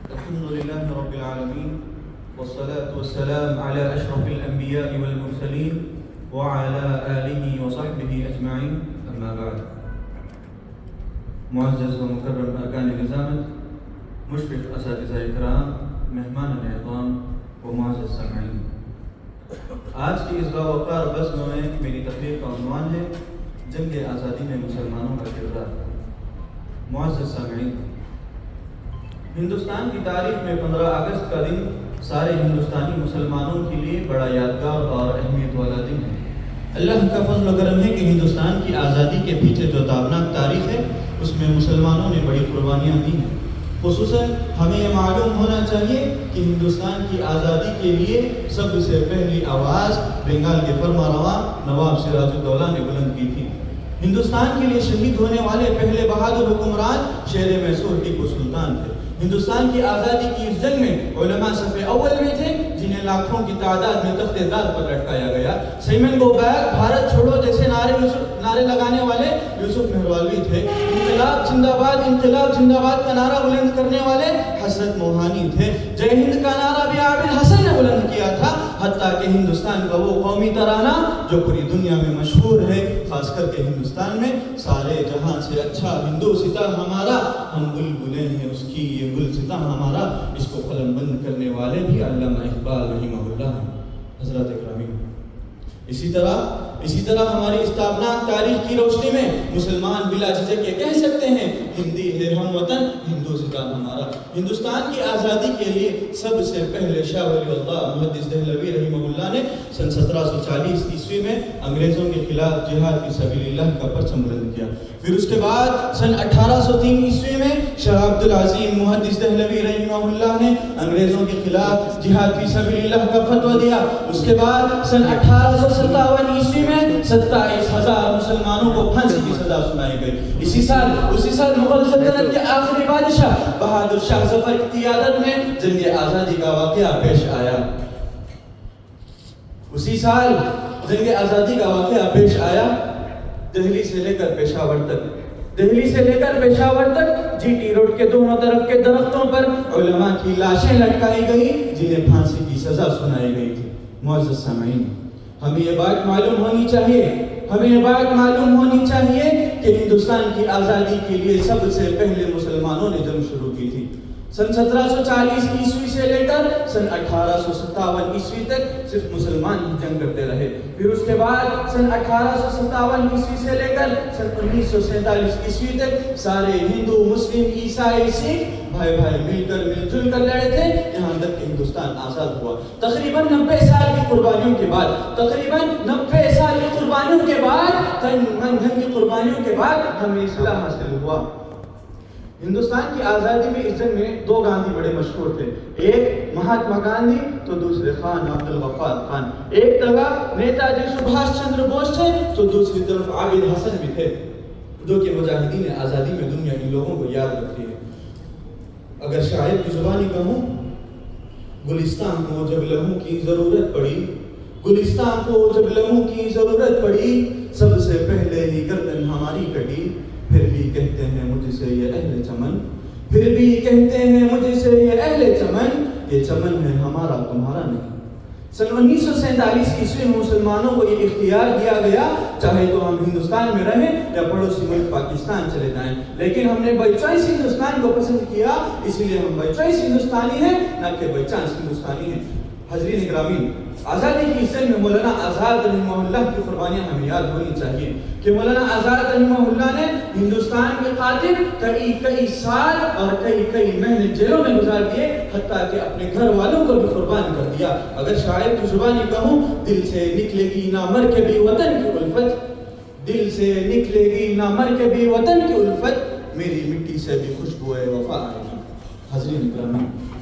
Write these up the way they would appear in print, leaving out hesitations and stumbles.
الحمد لله رب العالمين والصلاة والسلام على أشرف الأنبياء والمرسلين وعلى آله وصحبه أجمعين أما بعد. معزز و مکرم ارکان نظامت، مشرف اساتذہ اکرام، مہمان اعظام و معزز سامعین، آج کی اس باوقار بزم میں میری تقریر کا عنوان ہے جنگ آزادی میں مسلمانوں کا کردار. معزز سامعین، ہندوستان کی تاریخ میں 15 اگست کا دن سارے ہندوستانی مسلمانوں کے لیے بڑا یادگار اور اہمیت والا دن ہے. اللہ کا فضل و کرم ہے کہ ہندوستان کی آزادی کے پیچھے جو تابناک تاریخ ہے اس میں مسلمانوں نے بڑی قربانیاں دی ہیں. خصوصاً ہمیں یہ معلوم ہونا چاہیے کہ ہندوستان کی آزادی کے لیے سب سے پہلی آواز بنگال کے فرما رواں نواب سراج الدولہ نے بلند کی تھی. ہندوستان کے لیے شہید ہونے والے پہلے بہادر حکمران شیر میسور ٹیپو سلطان تھے. ہندوستان کی آزادی کی اس جنگ میں علماء صف اول میں تھے جنہیں لاکھوں کی تعداد میں تخت دار پر لٹکایا گیا. سیمن گو بیک، بھارت چھوڑو جیسے نعرے لگانے والے یوسف مہروالوی تھے. انقلاب زندہ باد، انقلاب زندہ باد کا نعرہ بلند کرنے والے حسرت موہانی تھے. جے ہند کا نعرہ بھی عابد حسن نے بلند کیا تھا. حتیٰ کہ ہندوستان کا وہ قومی ترانہ جو پوری دنیا میں مشہور ہے، خاص کر کے ہندوستان میں، سارے جہاں سے اچھا ہندوستہ ہمارا، ہم بلبلیں ہیں اس کی یہ گلستہ ہمارا، اس کو قلم بند کرنے والے بھی علامہ اقبال رحمہ اللہ ہیں. حضرت اکرامین، اسی طرح ہماری اس تابناک تاریخ کی روشنی میں مسلمان بلا جھجک یہ کہہ سکتے ہیں ہندی ہے ہم وطن، ہندوستان ہمارا. ہندوستان کی آزادی کے لیے سب سے پہلے شاہ ولی اللہ محدث دہلوی رحمہ اللہ نے سن 1740 عیسوی میں انگریزوں کے خلاف جہاد فی سبیل اللہ کا پرچم بلند کیا. پھر اس کے بعد سن 1803 عیسوی میں شاہ عبد العظیم محدث دہلوی رحمہ اللہ نے انگریزوں کے خلاف جہاد فی سبیل اللہ کا فتویٰ دیا. اس کے بعد سن 1857 عیسوی میں 27,000 مسلمانوں کو پھانسی کی سزا سنائی گئی. اسی سال مغل سلطنت کے آخری بادشاہ بہادر شاہ ظفر کی قیادت میں جنگ آزادی کا واقعہ پیش آیا. اسی سال جنگ آزادی کا واقعہ پیش آیا. دہلی سے لے کر پشاور تک جی ٹی روڈ کے دونوں طرف کے درختوں پر علماء کی لاشیں لٹکائی گئی جنہیں پھانسی کی سزا سنائی گئی تھی. معزز سامعین، ہمیں یہ بات معلوم ہونی چاہیے کہ ہندوستان کی آزادی کے لیے سب سے پہلے مسلمانوں نے جنگ شروع کی تھی. سن 1740 عیسوی سے لے کر سن 1857 عیسوی تک صرف مسلمان ہی جنگ کرتے رہے. پھر اس کے بعد سن 1857 عیسوی سے لے کر سن 1947 عیسوی تک سارے ہندو، مسلم، عیسائی، سکھ بھائی مل جل کر لڑے تھے، یہاں تک کہ ہندوستان آزاد ہوا. تقریباً 90 سال کی قربانیوں کے بعد ہمیں اصلاح حاصل ہوا. ہندوستان کی آزادی میں اس جنگ میں دو گاندھی بڑے مشہور تھے. ایک مہاتما گاندھی تو دوسرے خان عبد الغفار خان. ایک طرف نیتا جی سبھاش چندر بوس تھے تو دوسری طرف عابد حسن بھی تھے، جو کہ مجاہدین آزادی میں دنیا ان لوگوں کو یاد رکھتی ہے. اگر شاعر کی زبانی کہوں، گلستان کو جب لہو کی ضرورت پڑی سب سے پہلے ہی گردن ہماری کٹی. پھر بھی کہتے ہیں مجھ سے یہ اہل چمن، یہ چمن ہے ہمارا تمہارا نہیں. سن 1947 عیسوی میں مسلمانوں کو یہ اختیار دیا گیا چاہے تو ہم ہندوستان میں رہیں یا پڑوسی ملک پاکستان چلے جائیں، لیکن ہم نے بائی چوائس ہندوستان کو پسند کیا، اسی لیے ہم بائی چوائس ہندوستانی ہیں نہ کہ بائی چانس ہندوستانی ہیں. حضرین اکرامین، آزادی کی اس جنگ میں مولانا آزاد رحمہ اللہ کی قربانیاں ہمیں یاد ہونی چاہیے کہ مولانا آزاد رحمہ اللہ نے ہندوستان کے خاطر کئی سال اور کئی مہینے جیلوں میں گزار دیے، حتیٰ کہ اپنے گھر والوں کو بھی قربان کر دیا. اگر شاعر کی زبانی کہوں، دل سے نکلے گی نہ مر کے بھی وطن کی الفت، میری مٹی سے بھی خوشبو وفا آئے گی. حضرین اکرام،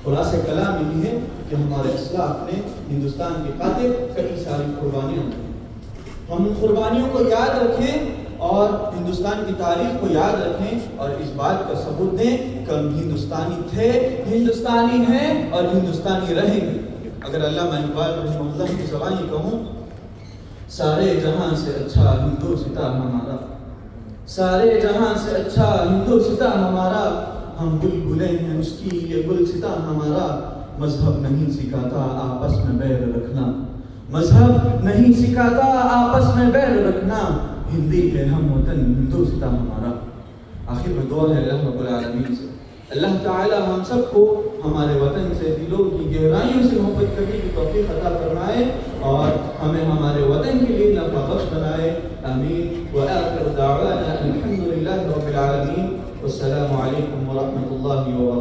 خلاصہ کلام یہی ہے کہ ہمارے اسلاف نے ہندوستان کی خاطر کئی ساری قربانیاں دی. ہم ان قربانیوں کو یاد رکھیں اور ہندوستان کی تاریخ کو یاد رکھیں اور اس بات کا ثبوت دیں کہ ہم ہندوستانی تھے، ہندوستانی ہیں اور ہندوستانی رہیں گے. اگر علامہ اقبال رحمہ اللہ کی زبانی کہوں، سارے جہاں سے اچھا ہندوستان ہمارا، ہم بلبلیں ہیں اس کی یہ گلستہ ہمارا. مذہب نہیں سکھاتا آپس میں بیر رکھنا, مذہب نہیں سکھاتا آپس میں بیر رکھنا. ہندی ہے ہم وطن ہندوستان ہمارا. آخر میں دعا ہے اللہ رب العالمین سے, اللہ تعالی ہم سب کو ہمارے وطن سے دلوں کی گہرائیوں سے محبت کرنے کی توفیق عطا فرمائے اور ہمیں ہمارے وطن کے لیے نفع بخش بنائے. آمین. وآخر دعوانا الحمد للہ رب العالمین. والسلام علیکم ورحمۃ اللہ وبرکاتہ.